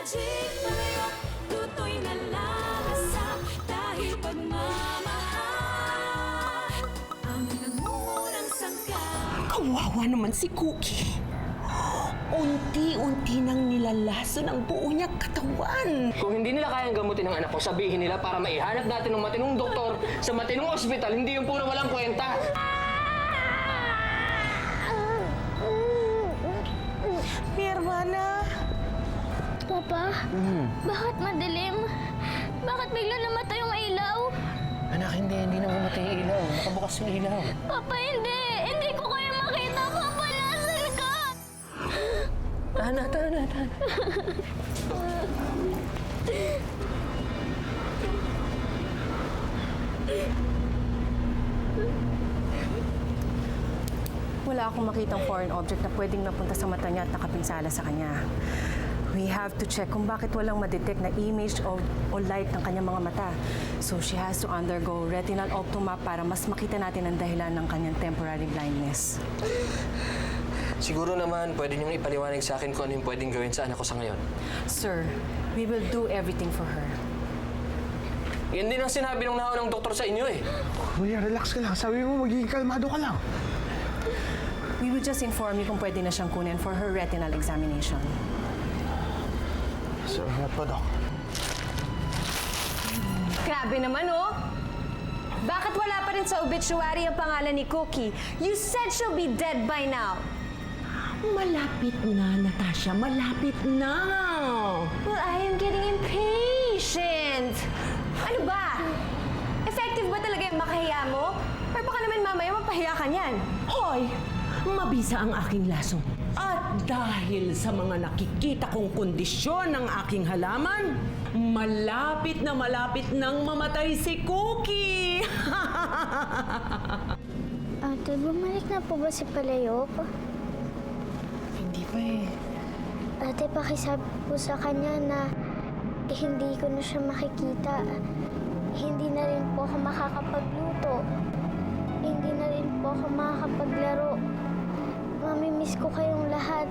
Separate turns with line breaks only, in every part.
Magic palayok, lutoy na lasa. Dahil pagmamahal ang nangungurang sangka.
Kawawa naman si Cookie. Unti-unti nang nilalason ang buo niyang katawan.
Kung hindi nila kayang gamutin ang anak ko, sabihin nila para maihanap natin ng matinong doktor sa matinong ospital, hindi yung puro walang kwenta.
Mi hermana.
Papa, bakit madilim? Bakit bigla namatay yung ilaw?
Anak, hindi na mamatay yung ilaw. Nakabukas yung ilaw.
Papa, hindi! Hindi ko kaya makita! Papa, nasan ka?
Tahan.
Wala akong makitang foreign object na pwedeng napunta sa mata niya at nakapinsala sa kanya. We have to check kung bakit walang madetect na image o light ng kanyang mga mata. So she has to undergo retinal optoma para mas makita natin ang dahilan ng kanyang temporary blindness.
Siguro naman, pwede niyong ipaliwanag sa akin kung ano yung pwedeng gawin sa anak ko sa ngayon.
Sir, we will do everything for her.
Yan din ang sinabi ng naunang doktor sa inyo eh.
Kuya, relax ka lang. Sabi mo, magiging kalmado ka lang.
We will just inform you kung pwede na siyang kunin for her retinal examination.
Salamat po, Dok.
Grabe naman, oh! Bakit wala pa rin sa obituary ang pangalan ni Cookie? You said she'll be dead by now.
Malapit na, Natasha. Malapit na.
Well, I am getting impatient. Ano ba? Effective ba talaga yung makahiya mo? Or baka naman mamaya mapahiya ka niyan?
Hoy! Mabisa ang aking lason. At dahil sa mga nakikita kong kondisyon ng aking halaman, malapit nang mamatay si Cookie!
Ate, bumalik na po ba si Palayok?
Hindi pa eh.
Ate, pakisabi po sa kanya na hindi ko na siya makikita. Hindi na rin po ako makakapagluto. Hindi na rin po ako makakapaglaro. Mamimiss ko kayong lahat.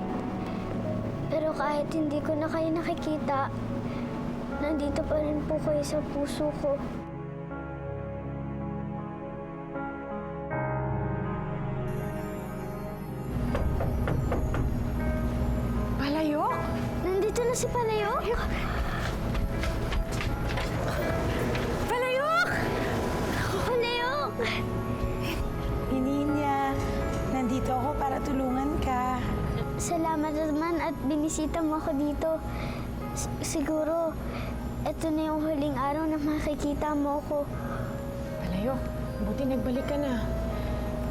Pero kahit hindi ko na kayo nakikita, nandito pa rin po kayo sa puso ko.
Palayok?
Nandito na si Palayok?
Palayok!
Palayok!
Ninya, nandito ako para tulungan ka.
Salamat naman at binisita mo ako dito. Siguro, ito na yung huling araw na makikita mo ako.
Palayok, buti nagbalik ka na.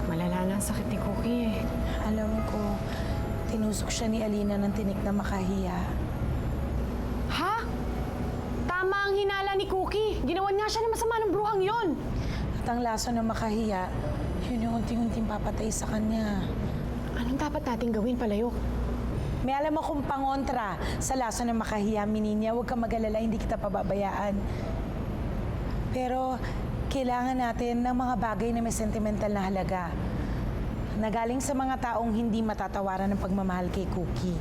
Malala na ang sakit ni Cookie eh.
Alam ko, tinusok siya ni Alina ng tinik na makahiya.
Ha? Tama ang hinala ni Cookie. Ginawan nga siya ng masama ng bruhang yon.
At ang laso ng makahiya, yun yung unting-unting papatay sa kanya.
Anong dapat natin gawin, Palayok?
May alam akong pangontra sa laso ng makahiya, Mininya. Huwag kang mag-alala, hindi kita pababayaan. Pero kailangan natin ng mga bagay na may sentimental na halaga. Nagaling sa mga taong hindi matatawaran ng pagmamahal kay Cookie.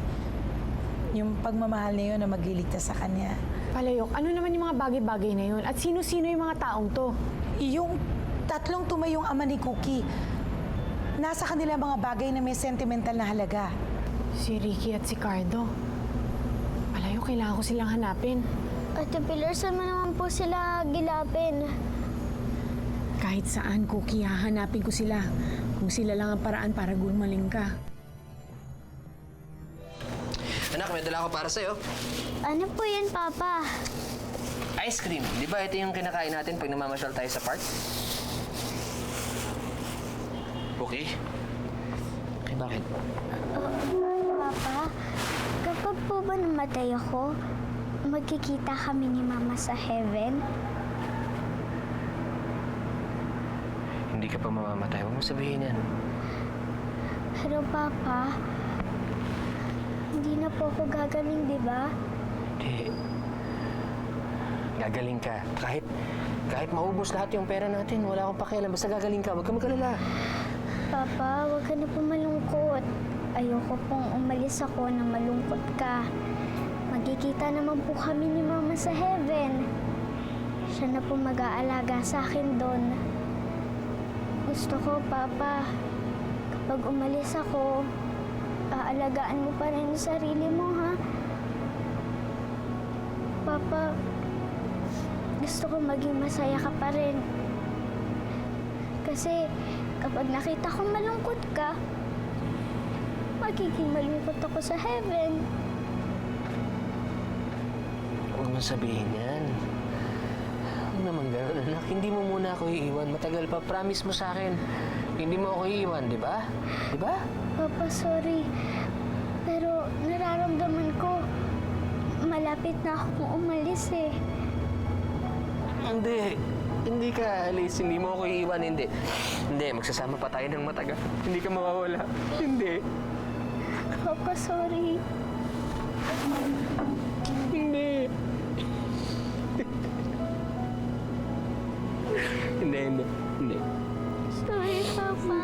Yung pagmamahal na yun na magliligtas sa kanya.
Palayok, ano naman yung mga bagay-bagay na yun? At sino-sino yung mga taong to?
Yung tatlong tumayong ama ni Cookie, nasa kanila mga bagay na may sentimental na halaga.
Si Ricky at si Cardo. Palayok, kailangan ko silang hanapin.
Ate Pilar, saan mo naman po sila gilapin?
Kahit saan, Cookie, hahanapin ko sila. Kung sila lang ang paraan para gumaling ka.
Anak, may dala ko para sa'yo.
Ano po yan, Papa?
Ice cream. Di ba ito yung kinakain natin pag namamasyal tayo sa park? Okay. Okay, bakit?
Papa, kapag po ba namatay ako, magkikita kami ni Mama sa heaven?
Hindi ka pa mamamatay. Huwag mo sabihin yan.
Pero Papa, hindi na po ako gagaling, di ba?
Hindi. Gagaling ka. Kahit maubos lahat yung pera natin, wala akong pakialam. Basta gagaling ka. Huwag ka mag-alala.
Papa, huwag ka na po malungkot. Ayoko pong umalis ako na malungkot ka. Magkikita Magkikita naman po kami ni Mama sa heaven. Siya na po mag-aalaga sa akin doon. Gusto ko, Papa, kapag umalis ako, aalagaan mo pa rin yung sarili mo, ha? Papa, gusto ko maging masaya ka pa rin. Kasi kapag nakita ko malungkot ka, magiging malungkot ako sa heaven.
Huwag mo sabihin yan. Huwag naman gano'n, anak. Hindi mo muna ako iiwan. Matagal pa. Promise mo sa akin. Hindi mo ako iiwan, di ba? Di ba?
Papa, sorry. Pero nararamdaman ko, malapit na akong umalis eh.
Hindi. Hindi ka alis. Hindi mo ako iiwan. Hindi. Hindi. Magsasama pa tayo ng matagal. Hindi ka mawawala. Hindi.
Papa, sorry.
Hindi. Hindi.
Sorry, Papa.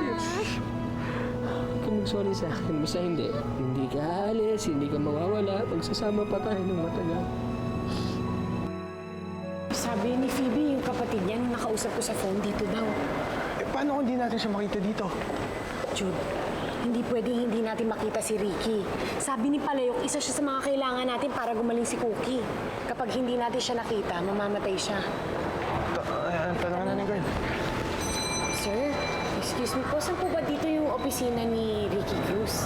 Huwag ka mag-sorry sa akin. Basta hindi. Hindi ka alis. Hindi ka mawawala. Magsasama pa tayo ng matagal.
Sabi ni Phoebe, yung kapatid niya, nung nakausap ko sa phone, dito daw.
Eh, paano kung di natin siya makita dito?
Jude, hindi pwedeng hindi natin makita si Ricky. Sabi ni Palayok, isa siya sa mga kailangan natin para gumaling si Cookie. Kapag hindi natin siya nakita, mamamatay siya.
Tanungan na ni girl.
Sir, excuse me po, saan po ba dito yung opisina ni Ricky Cruz?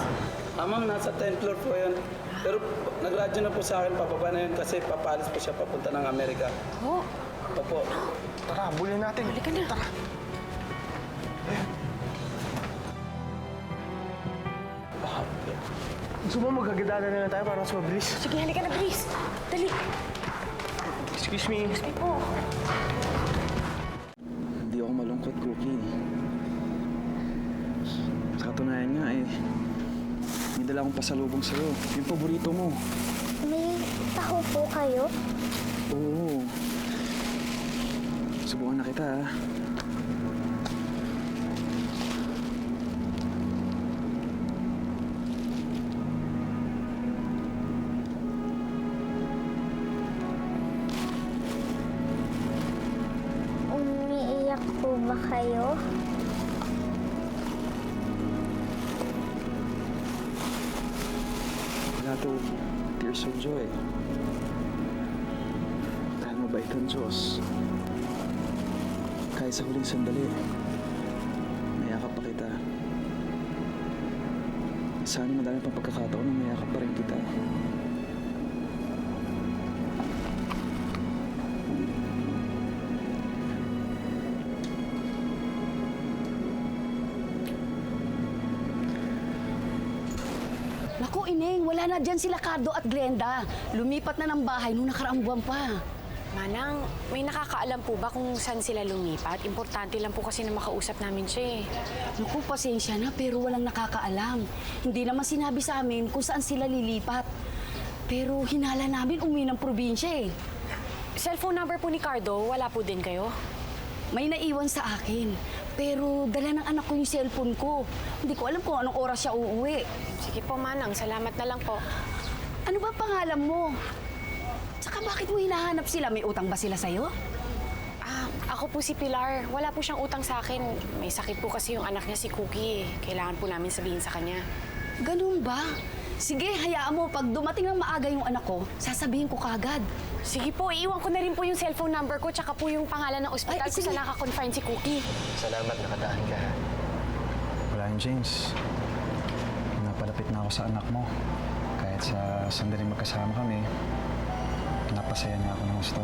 Ma'am, nasa 10th floor po yun. Pero nagradyo na po sa akin, pababa na yun kasi papalis po siya papunta ng Amerika.
Oh,
Opo.
Tara, bulin natin.
halika na.
Tara. Gusto mo magagandaan na lang tayo para mas mabilis?
Sige, halika na, please. Dali.
Excuse me.
Ay po.
Hindi ako malungkot, Cookie. Sa katunayan nga may dala akong pasalubong sa'yo. Yung paborito mo.
May taho po kayo?
Oo. Subukan na kita, ha?
Umiiyak po ba kayo?
Wala to tears of joy. Dahil mabait ang Diyos. Kahit sa huling sandali, mayakap pa kita. Sana madami pang pagkakataon na mayakap pa rin kita.
Naku, Ineng, wala na dyan sila Cardo at Glenda. Lumipat na ng bahay nung nakaraang buwan pa.
Manang, may nakakaalam po ba kung saan sila lumipat? Importante lang po kasi na makausap namin siya eh.
Naku, pasensya na pero walang nakakaalam. Hindi naman sinabi sa amin kung saan sila lilipat. Pero hinala namin umuwi ng probinsya eh.
Cellphone number po ni Cardo, wala po din kayo?
May naiwan sa akin. Pero dala ng anak ko yung cellphone ko. Hindi ko alam kung anong oras siya uuwi.
Sige po, Manang. Salamat na lang po.
Ano ba pangalan mo? Tsaka bakit mo hinahanap sila? May utang ba sila sa'yo?
Ako po si Pilar. Wala po siyang utang sa akin. May sakit po kasi yung anak niya si Cookie. Kailangan po namin sabihin sa kanya.
Ganun ba? Sige, hayaan mo. Pag dumating ng maaga yung anak ko, sasabihin ko kagad.
Sige po, iiwan ko na rin po yung cellphone number ko tsaka po yung pangalan ng ospital
Ay,
kung
sige.
saan naka-confine si Cookie.
Salamat, nakadaan ka.
Wala yun, James. Napalapit na ako sa anak mo. Kahit sa sandaling magkasama kami, napasaya niya ako ng gusto.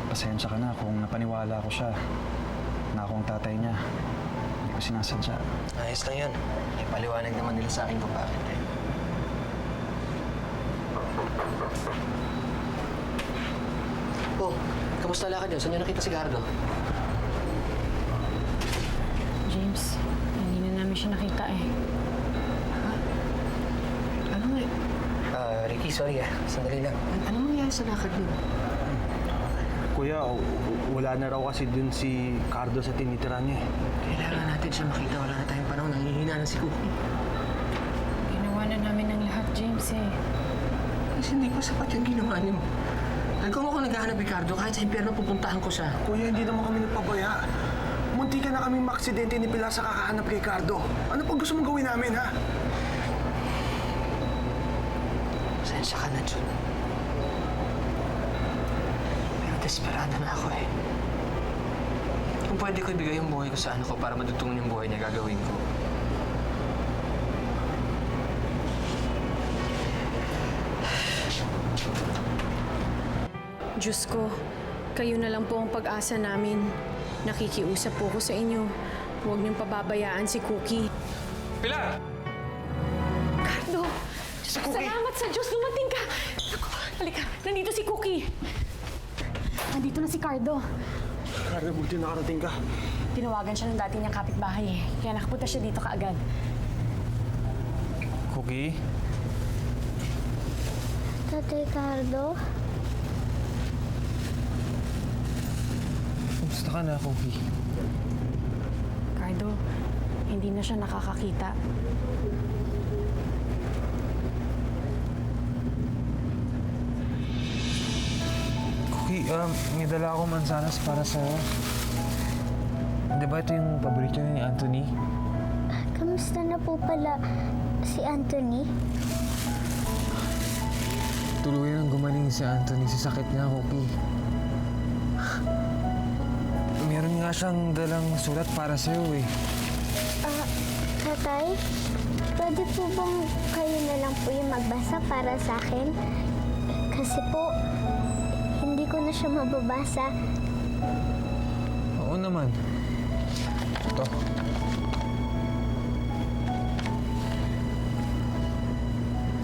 Pasensya ka na kung napaniwala ko siya na ako ang tatay niya. Hindi ko sinasadya.
Ayos lang yun. Ipaliwanag naman nila sa akin kung bakit eh. Oh, kamusta lakad yun? Saan niyo nakita si Gardo?
James, hindi na namin siya nakita eh.
Ano nga? Ricky, sorry Sandali lang. Ano nangyari sa lakad niyo?
Kuya, wala na raw kasi dun si Cardo sa tinitira niya.
Kailangan natin siya makita. Wala na tayong panahon. Nanghihina na si Cookie.
Ginawa na namin ng lahat, James eh.
hindi pa sapat yung ginawa niyo. Kung ako naghahanap, Ricardo, kahit sa impyerno pupuntahan ko siya.
Kuya, hindi naman kami nagpabaya. Munti ka na kaming maksidente ni Pilar sa kakahanap kay Cardo. Ano pa gusto mong gawin namin, ha?
Pasensya ka na, Jun. Pero desperado na ako eh. Kung pwede ko ibigay yung buhay ko sa anak ko para madutungin yung buhay niya, gagawin ko.
Diyos ko, kayo na lang po ang pag-asa namin. Nakikiusap po ko sa inyo. Huwag niyong pababayaan si Cookie.
Pilar!
Cardo! Salamat sa Diyos! Dumating ka! Naku, halika, nandito si Cookie. Nandito na si Cardo.
Cardo, buti nakarating ka.
Tinawagan siya ng dati niyang kapitbahay eh. Kaya nakapunta siya dito kaagad.
Cookie?
Tatay Cardo?
Kumusta ka na, Cookie?
Cardo, hindi na siya nakakakita.
Cookie, may dala akong mansanas para sa'yo. Di ba ito yung paborito ni Anthony?
Kamusta na po pala si Anthony?
Tuluyan ang gumaling si Anthony sa sakit niya, Cookie. Meron nga siyang dalang sulat para sa'yo eh.
Tatay, pwede po bang kayo na lang po yung magbasa para sa akin? Kasi po, hindi ko na siya mababasa.
Oo naman. Ito.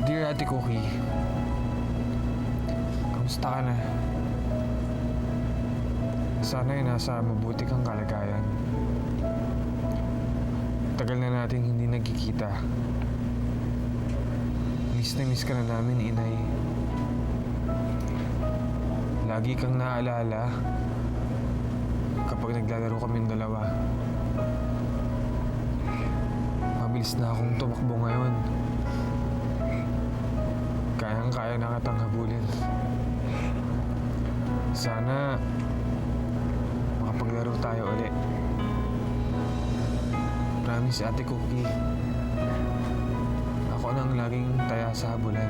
Dear Ate Cookie, kamusta ka na? Sana'y nasa mabuti kang kalagayan. Tagal na nating hindi nagkikita. Miss na miss ka na namin, Inay. Lagi kang naaalala kapag naglalaro kaming dalawa. Mabilis na akong tumakbo ngayon. Kayang-kaya na kitang habulin. Sana makapaglaro tayo ulit. Promise, Ate Cookie. Ako nang laging taya sa habulan.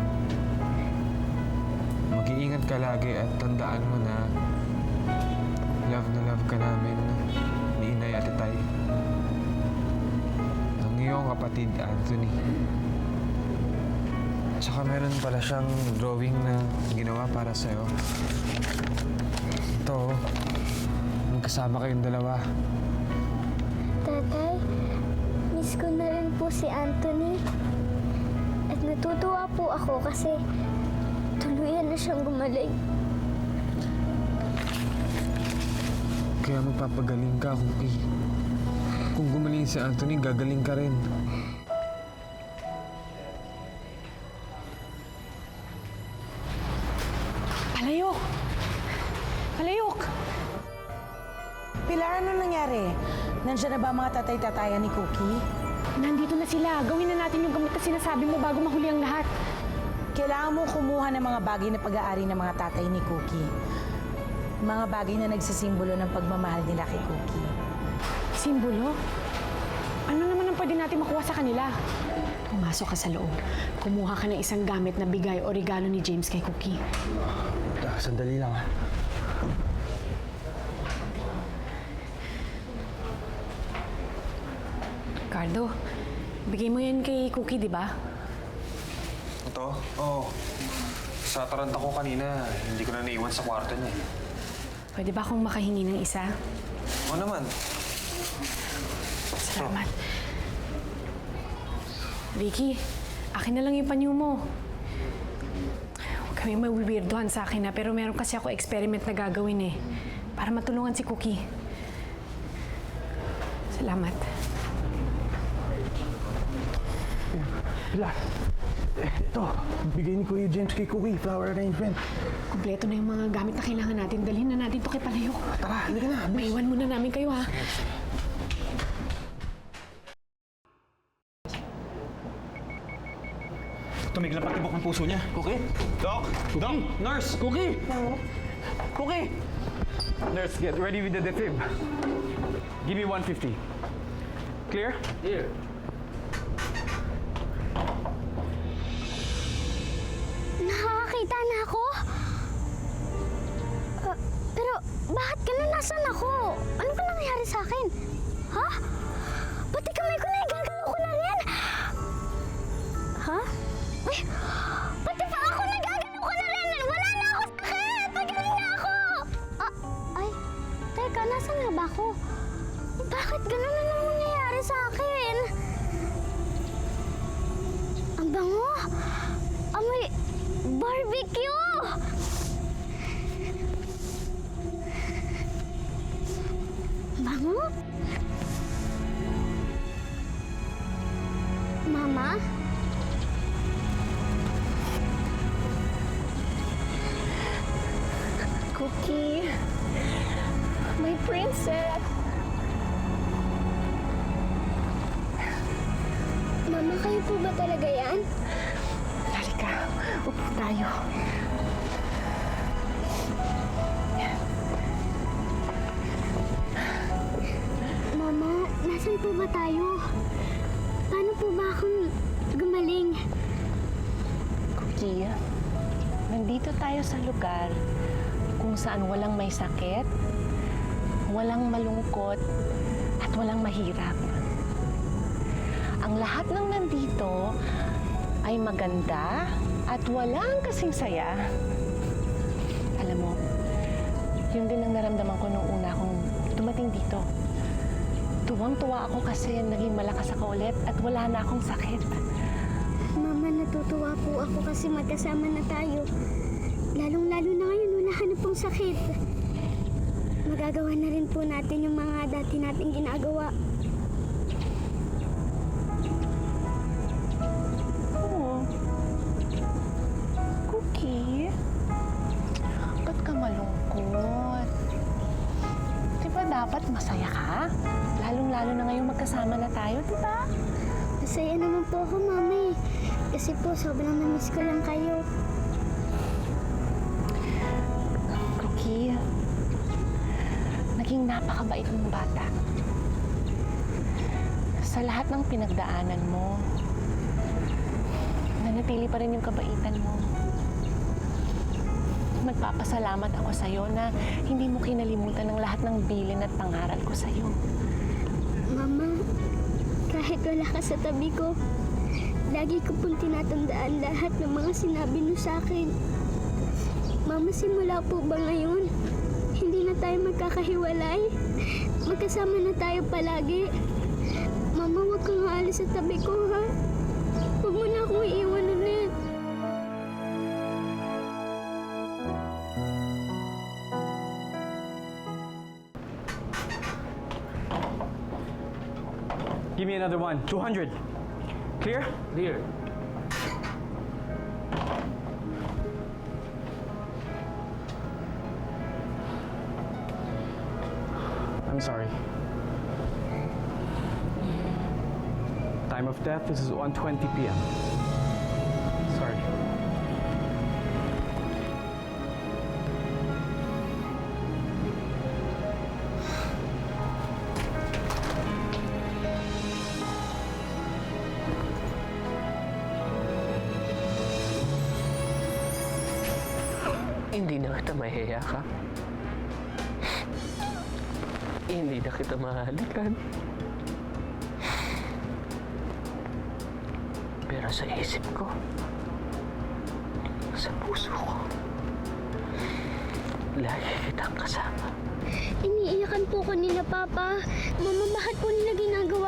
Mag-iingat ka lagi at tandaan mo na love ka namin ni Inay at Itay. Ng iyong kapatid, Anthony. Tsaka meron pala siyang drawing na ginawa para sa'yo. Ito, magkasama kayong dalawa.
Tatay, miss ko na rin po si Anthony. At natutuwa po ako kasi tuluyan na siyang gumaling.
Kaya magpapagaling ka, Cookie. Kung gumaling si Anthony, gagaling ka rin.
Palayok! Palayok!
Pilar, ano nangyari? Nandiyan na ba ang mga tatay-tatayan ni Cookie?
Nandito na sila. Gawin na natin yung gamot na sinasabi mo bago mahuli ang lahat.
Kailangan mong kumuha ng mga bagay na pag-aari ng mga tatay ni Cookie. Mga bagay na nagsisimbolo ng pagmamahal nila kay Cookie.
Simbolo? Ano naman ang pwede natin makuha sa kanila? Pumasok ka sa loob. Kumuha ka ng isang gamit na bigay o regalo ni James kay Cookie.
Sandali lang, ha?
Cardo, bigay mo yan kay Cookie, di ba?
Ito? Oo. Sa taranta ko kanina, hindi ko na naiwan sa kwarto niya.
Pwede ba akong makahingi ng isa?
Oo naman.
Salamat. Ricky, akin na lang yung panyo mo. Huwag kami mawiwirdohan sa akin na, pero meron kasi ako experiment na gagawin eh. Para matulungan si Cookie. Salamat.
Pilar, ito, bigay ni Kuya James kay Cookie, flower arrangement.
Kompleto na yung mga gamit na kailangan natin. Dalhin na natin to kay Palayok.
Tara, halika na.
Maiwan muna namin kayo, ha?
Ito,
tumigil ang pagtibok ng puso niya.
Cookie?
Doc! Doc! Nurse!
Cookie! Cookie!
Nurse, get ready with the defib. Give me 150. Clear?
Here.
Nakakakita na ako? Pero bakit ganun? Nasaan ako? Ano ba nangyayari sa akin? Ha? Pati kamay ko na igagalaw ko na rin! Ha? Ay, pati pa ako nagagalaw ko na rin! Wala na ako sakit! Magaling na ako! Ay, teka, nasaan nga ba ako? Bakit ganun na lang nangyayari sa akin? Ang bango! Amoy barbecue! Bango? Mama? Cookie, my princess. Mama, kayo po ba talaga yan?
Halika, upo tayo.
Mama, nasan po ba tayo? Paano po ba akong gumaling?
Cookie, nandito tayo sa lugar kung saan walang may sakit, walang malungkot, at walang mahirap. Ang lahat ng nandito ay maganda at walang kasing saya. Alam mo, yun din ang naramdaman ko nung una akong dumating dito. Tuwang-tuwa ako kasi naging malakas ako ulit at wala na akong sakit.
Mama, natutuwa po ako kasi magkasama na tayo. Lalong-lalo na ngayon, wala ka na pong sakit. Magagawa na rin po natin yung mga dati nating ginagawa.
Cookie, ba't ka malungkot? Di ba dapat masaya ka? Lalong-lalo na ngayong magkasama na tayo, di ba?
Masaya naman po ako, Mama. Kasi po, sobrang namiss ko lang kayo.
Cookie, naging napakabait mong bata. Sa lahat ng pinagdaanan mo, nanatili pa rin yung kabaitan mo. Magpapasalamat ako sa'yo na hindi mo kinalimutan ng lahat ng bilin at pangaral ko sa'yo.
Mama, kahit wala ka sa tabi ko, lagi ko pong tinatandaan lahat ng mga sinabi mo sa akin. Mama, simula po ba ngayon? Hindi na tayo magkakahiwalay? Magkasama na tayo palagi? Mama, huwag kang aalis sa tabi ko, ha? Huwag mo na akong iiwan ulit.
Give me another one. 200. Clear?
Clear.
I'm sorry. Time of death, this is 1:20 p.m. Sorry.
Hindi na kita mahihiyakap. Hindi na kita mahalikan. Pero sa isip ko, sa puso ko, lagi kitang kasama.
Iniiyakan po ko nila, Papa. Mama, bakit po nila ginagawa